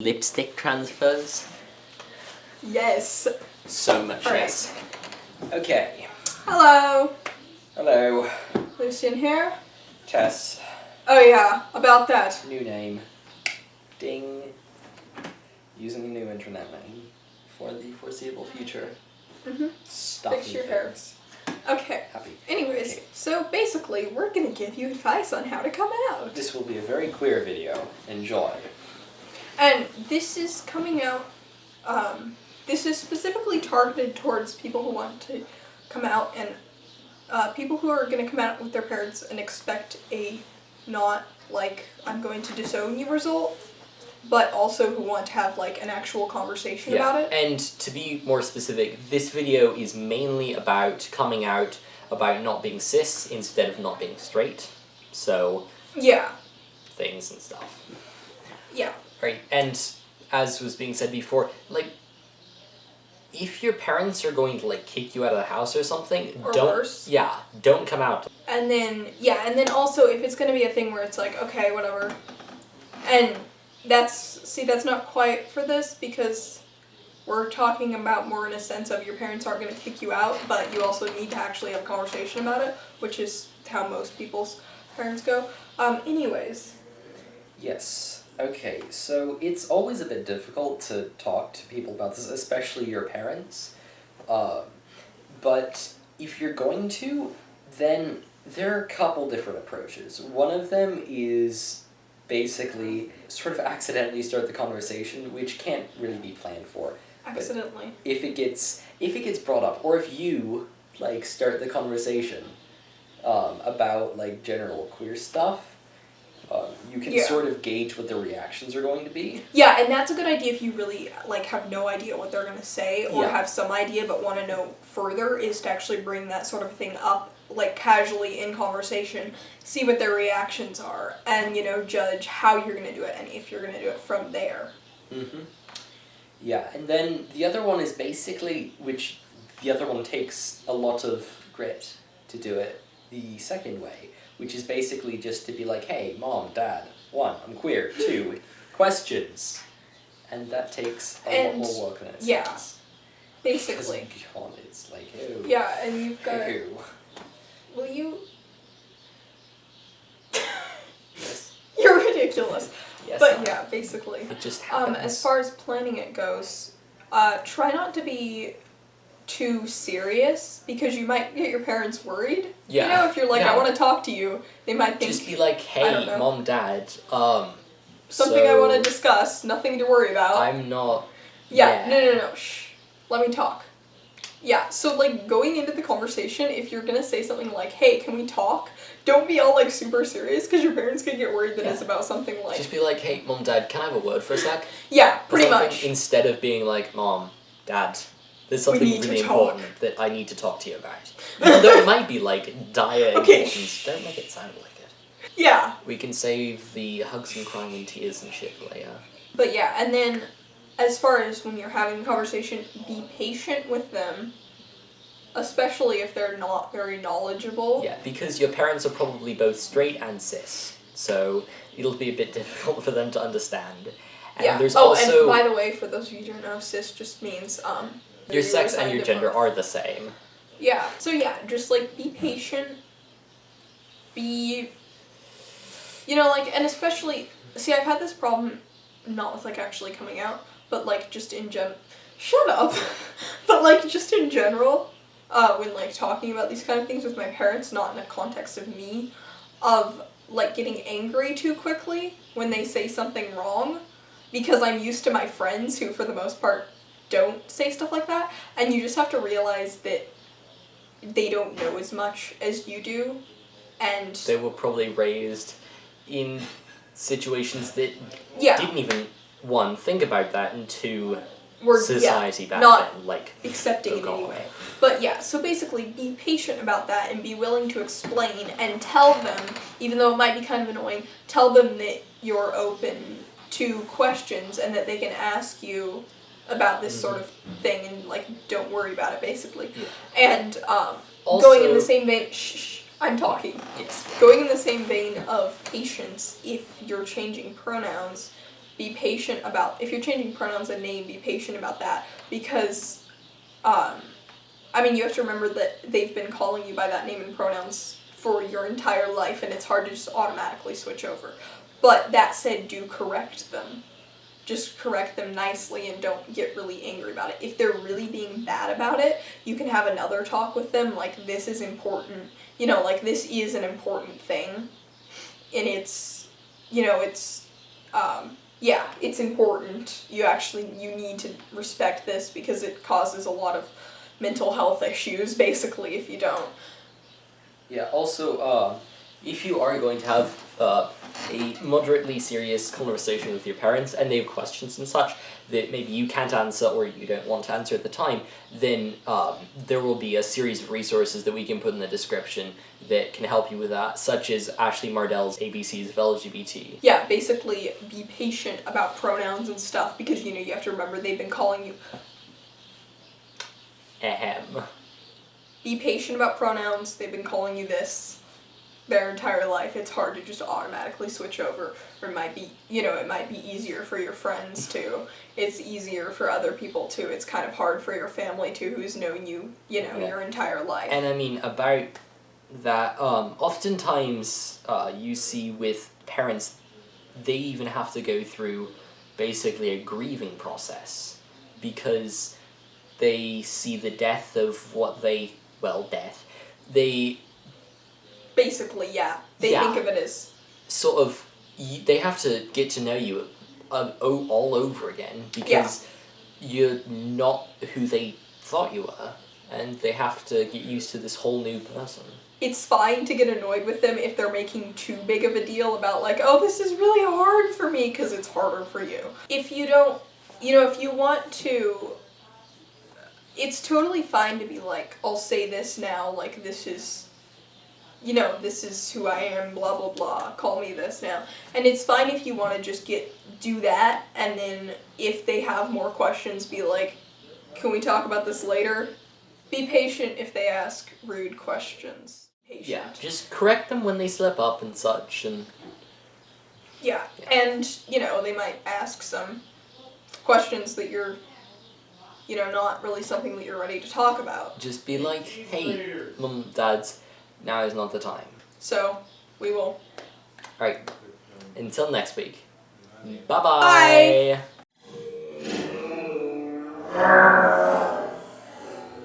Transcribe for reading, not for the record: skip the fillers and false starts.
Lipstick transfers? Yes. So much All right. yes. Okay. Hello. Hello. Lucian here. Tess. Oh yeah, about that. New name. Ding. Using a new internet name for the foreseeable future. Stuffing Fix your hair. things. Okay. Happy. Anyways, Okay. so basically, we're gonna give you advice on how to come out. This will be a very queer video. Enjoy. And this is coming out, this is specifically targeted towards people who want to come out and people who are going to come out with their parents and expect a not like I'm going to disown you result, but also who want to have like an actual conversation about it. And to be more specific, this video is mainly about coming out about not being cis instead of not being straight. So, Yeah. things and stuff. Yeah. Right, and as was being said before, like, if your parents are going to, like, kick you out of the house or something, Or don't... worse. Yeah, don't come out. And then, yeah, and then also if it's going to be a thing where it's like, okay, whatever. And that's not quite for this because we're talking about more in a sense of your parents aren't going to kick you out, but you also need to actually have a conversation about it, which is how most people's parents go. Anyways. Yes. Okay, so it's always a bit difficult to talk to people about this, especially your parents. But if you're going to, then there are a couple different approaches. One of them is basically sort of accidentally start the conversation, which can't really be planned for. Accidentally. But if it gets brought up, or if you like start the conversation about like general queer stuff, you can sort of gauge what the reactions are going to be. Yeah, and that's a good idea if you really like have no idea what they're going to say or have some idea but want to know further, is to actually bring that sort of thing up like casually in conversation, see what their reactions are, and judge how you're going to do it and if you're going to do it from there. Yeah, and then the other one is basically, which the other one takes a lot of grit to do it the second way, which is basically just to be like, hey, mom, dad, 1, I'm queer, 2, questions. And that takes a lot more work than it sounds. Basically. Because beyond it's like, ew. Yeah, and you've got... Ew. Will you... Yes. You're ridiculous. Yes, But yeah, basically. it just happens. As far as planning it goes, try not to be too serious because you might get your parents worried. Yeah. If you're like, I want to talk to you, they might think... Just be like, hey, mom, dad, something I want to discuss, nothing to worry about. I'm not... No, shh. Let me talk. Yeah, so like going into the conversation, if you're gonna say something like, hey, can we talk? Don't be all like super serious because your parents could get worried that it's about something like... Just be like, hey, mom, dad, can I have a word for a sec? Yeah, pretty much. Instead of being like, mom, dad, there's something really important that I need to talk to you about. Even though it might be like dire importance, don't make it sound like it. Yeah. We can save the hugs and crying and tears and shit later. But yeah, and then as far as when you're having a conversation, be patient with them, especially if they're not very knowledgeable. Yeah, because your parents are probably both straight and cis, so it'll be a bit difficult for them to understand. And there's also... and by the way, for those of you who don't know, cis just means your sex and your gender are the same. Yeah, so yeah, just like be patient, be, and especially, see, I've had this problem, not with like actually coming out, but like just in shut up, but like just in general, when like talking about these kind of things with my parents, not in a context of me, of like getting angry too quickly when they say something wrong, because I'm used to my friends who for the most part don't say stuff like that, and you just have to realize that they don't know as much as you do, and... They were probably raised in situations that didn't even, 1, think about that, and 2, society back then, like... accepting it anyway. But yeah, so basically be patient about that and be willing to explain and tell them, even though it might be kind of annoying, tell them that you're open to questions and that they can ask you about this sort of thing and like don't worry about it basically. And also, going in the same vein, I'm talking. Yes. Going in the same vein of patience, if you're changing pronouns, be patient about, if you're changing pronouns and name, be patient about that, because, you have to remember that they've been calling you by that name and pronouns for your entire life, and it's hard to just automatically switch over. But that said, do correct them. Just correct them nicely and don't get really angry about it. If they're really being bad about it, you can have another talk with them, like, this is important, this is an important thing, and it's important. You need to respect this because it causes a lot of mental health issues, basically, if you don't. Yeah, also, if you are going to have a moderately serious conversation with your parents and they have questions and such that maybe you can't answer or you don't want to answer at the time, then there will be a series of resources that we can put in the description that can help you with that, such as Ashley Mardell's ABCs of LGBT. Yeah, basically be patient about pronouns and stuff, because you have to remember they've been calling you. Be patient about pronouns, they've been calling you this their entire life. It's hard to just automatically switch over, or it might be easier for your friends too. It's easier for other people too. It's kind of hard for your family too, who's known you, your entire life. And about that, oftentimes you see with parents, they even have to go through basically a grieving process because they see the death of they basically, yeah. They think of it as sort of, they have to get to know you all over again because you're not who they thought you were, and they have to get used to this whole new person. It's fine to get annoyed with them if they're making too big of a deal about, like, oh, this is really hard for me, because it's harder for you. If you don't, if you want to, it's totally fine to be like, I'll say this now, like, this is who I am, blah, blah, blah, call me this now. And it's fine if you want to just do that, and then if they have more questions, be like, can we talk about this later? Be patient if they ask rude questions. Patient. Yeah, just correct them when they slip up and such, and... Yeah, and, they might ask some questions that you're, not really something that you're ready to talk about. Just be like, hey, mum, dads, now is not the time. So, we will. Alright, until next week. Bye-bye! Bye!